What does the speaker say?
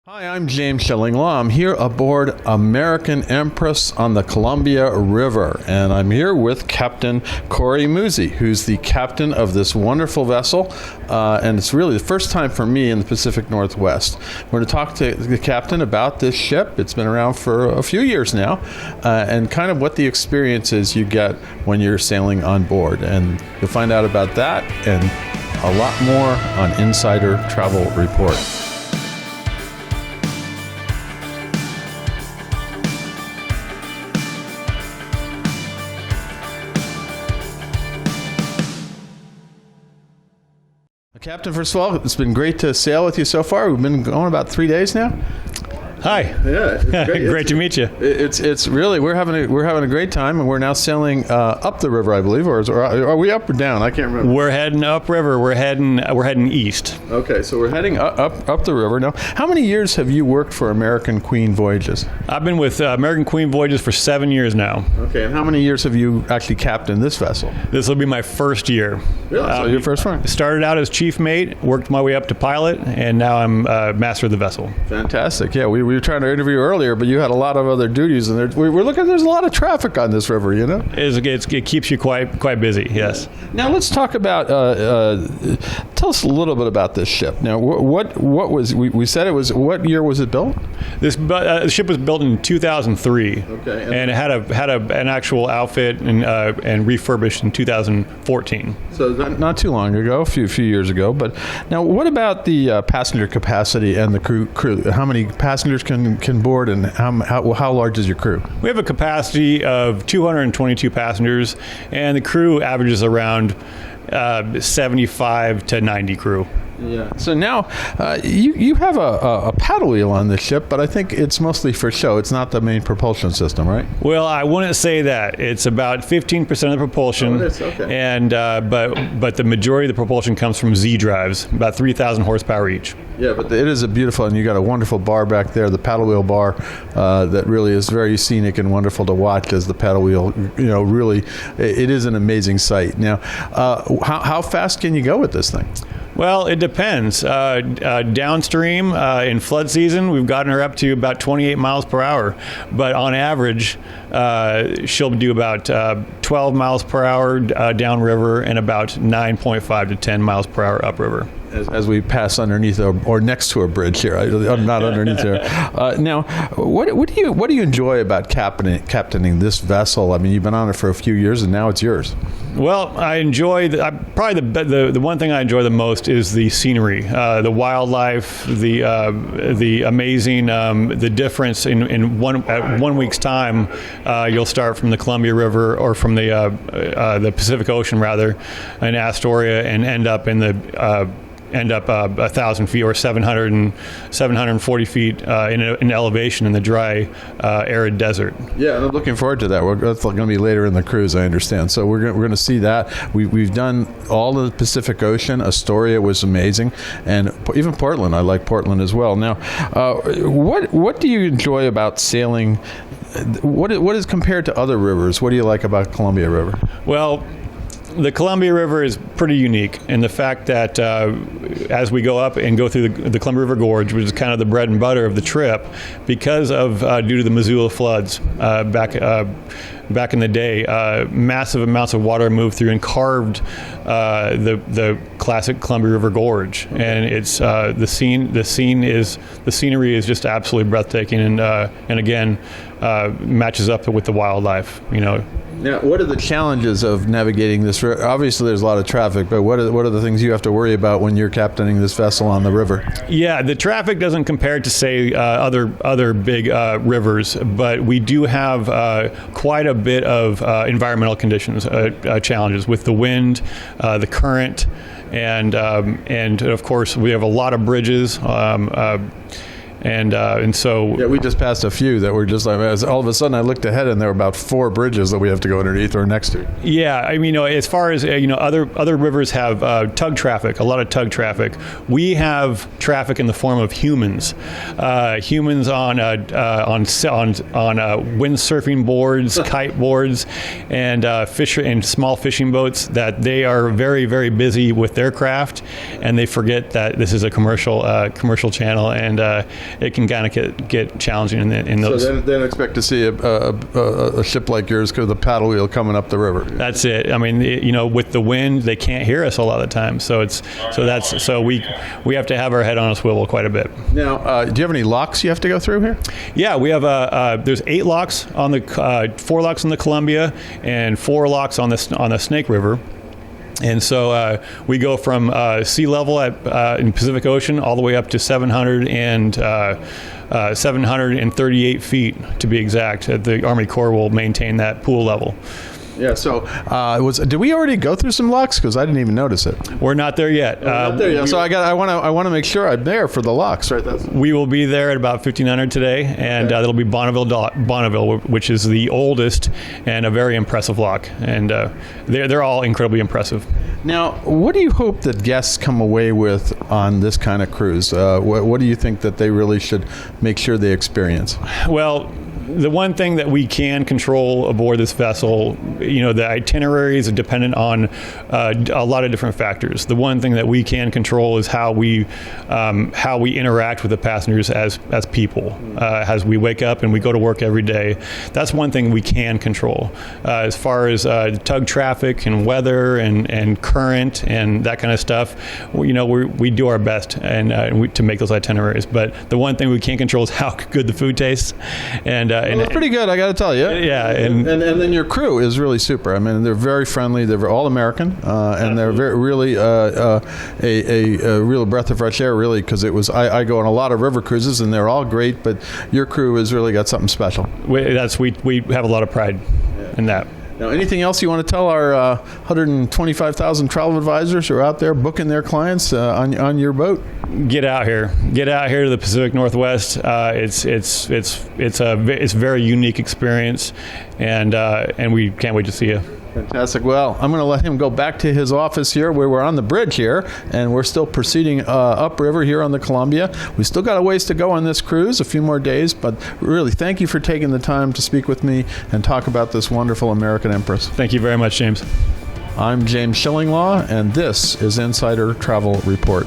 Hi, I'm James Shillinglaw. I'm here aboard American Empress on the Columbia River, and I'm here with Captain Corey Musi, who's the captain of this wonderful vessel, and it's really the first time for me in the Pacific Northwest. We're going to talk to the captain about this ship. It's been around for a few years now, and kind of what the experience is you get when you're sailing on board, and you'll find out about that and a lot more on Insider Travel Report. Captain, first of all, it's been great to sail with you so far. We've been going about 3 days now. Hi. Yeah, it's great. Great to meet you. It's really we're having a great time, and we're now sailing up the river, I believe, or are we up or down? I can't remember. We're heading upriver. We're heading east. Okay, so we're heading up the river now. How many years have you worked for American Queen Voyages? I've been with American Queen Voyages for 7 years now. Okay, and how many years have you actually captained this vessel? This will be my first year. Really? So your first one? Started out as chief mate, worked my way up to pilot, and now I'm master of the vessel. Fantastic. Yeah, we were trying to interview you earlier, but you had a lot of other duties, and we're looking. There's a lot of traffic on this river, you know. It keeps you quite busy. Yes. Now let's talk about. Tell us a little bit about this ship. Now, what was we said it was? What year was it built? This ship was built in 2003. Okay. And it had an actual outfit and refurbished in 2014. So not too long ago, a few years ago. But now, what about the passenger capacity and the crew? How many passengers can board, and how large is your crew? We have a capacity of 222 passengers, and the crew averages around 75 to 90 crew. Yeah. So now you have a paddle wheel on this ship, but I think it's mostly for show. It's not the main propulsion system, right? Well, I wouldn't say that. It's about 15% of the propulsion. Oh, it is? Okay. And but the majority of the propulsion comes from Z drives, about 3,000 horsepower each. Yeah, but it is a beautiful, and you got a wonderful bar back there, the paddle wheel bar, that really is very scenic and wonderful to watch as the paddle wheel, really, it is an amazing sight. Now, how fast can you go with this thing? Well, it depends. Downstream, in flood season, we've gotten her up to about 28 miles per hour. But on average, she'll do about 12 miles per hour downriver and about 9.5 to 10 miles per hour upriver. As we pass underneath or next to a bridge here, I'm not underneath there. Now, what do you enjoy about captaining this vessel? I mean, you've been on it for a few years, and now it's yours. Well, I enjoy probably the one thing I enjoy the most is the scenery, the wildlife, the amazing, the difference in 1 week's time. You'll start from the Columbia River or from the Pacific Ocean rather, in Astoria, and end up 1,000 feet or 740 feet in elevation in the dry, arid desert. Yeah, and I'm looking forward to that. That's going to be later in the cruise, I understand. So we're going to see that. We've done all of the Pacific Ocean. Astoria was amazing, and even Portland. I like Portland as well. Now, what do you enjoy about sailing? What is compared to other rivers? What do you like about Columbia River? Well, the Columbia River is pretty unique in the fact that as we go up and go through the Columbia River Gorge, which is kind of the bread and butter of the trip, because of due to the Missoula floods back in the day, massive amounts of water moved through and carved the classic Columbia River Gorge, and it's the scenery is just absolutely breathtaking, and again matches up with the wildlife, Now, what are the challenges of navigating this river? Obviously, there's a lot of traffic, but what are the things you have to worry about when you're captaining this vessel on the river? Yeah, the traffic doesn't compare to, say, other big rivers, but we do have quite a bit of environmental conditions challenges with the wind, the current, and of course we have a lot of bridges. And so we just passed a few that were just like, all of a sudden I looked ahead and there were about 4 bridges that we have to go underneath or next to. Yeah, I mean, as far as other rivers have tug traffic, a lot of tug traffic. We have traffic in the form of humans on windsurfing boards, kite boards, and small fishing boats. That they are very, very busy with their craft, and they forget that this is a commercial channel, it can kind of get challenging in those. So then expect to see a ship like yours with a paddle wheel coming up the river. That's it. I mean, with the wind, they can't hear us a lot of the time. So we have to have our head on a swivel quite a bit. Now, do you have any locks you have to go through here? Yeah, we have there's 8 locks on the 4 locks on the Columbia and 4 locks on the Snake River. And so we go from sea level in Pacific Ocean all the way up to 738 feet, to be exact. The Army Corps will maintain that pool level. Yeah. So, did we already go through some locks? Because I didn't even notice it. We're not there yet. Not there yet. So I want to make sure I'm there for the locks, right? We will be there at about 1500 today, and that'll be Bonneville, which is the oldest and a very impressive lock, and they're all incredibly impressive. Now, what do you hope that guests come away with on this kind of cruise? What do you think that they really should make sure they experience? Well, the one thing that we can control aboard this vessel, the itineraries are dependent on a lot of different factors. The one thing that we can control is how we interact with the passengers as people. As we wake up and we go to work every day, that's one thing we can control. As far as tug traffic and weather and current and that kind of stuff, we do our best to make those itineraries. But the one thing we can't control is how good the food tastes. And it's pretty good, I got to tell you. Yeah, and then your crew is really super. I mean, they're very friendly. They're all American, and they're really a real breath of fresh air. Really, because I go on a lot of river cruises, and they're all great. But your crew has really got something special. We have a lot of pride in that. Now, anything else you want to tell our 125,000 travel advisors who are out there booking their clients on your boat? Get out here to the Pacific Northwest. It's a very unique experience, and we can't wait to see you. Fantastic. Well, I'm going to let him go back to his office here where we're on the bridge here, and we're still proceeding upriver here on the Columbia. We still got a ways to go on this cruise, a few more days, but really thank you for taking the time to speak with me and talk about this wonderful American Empress. Thank you very much, James. I'm James Shillinglaw, and this is Insider Travel Report.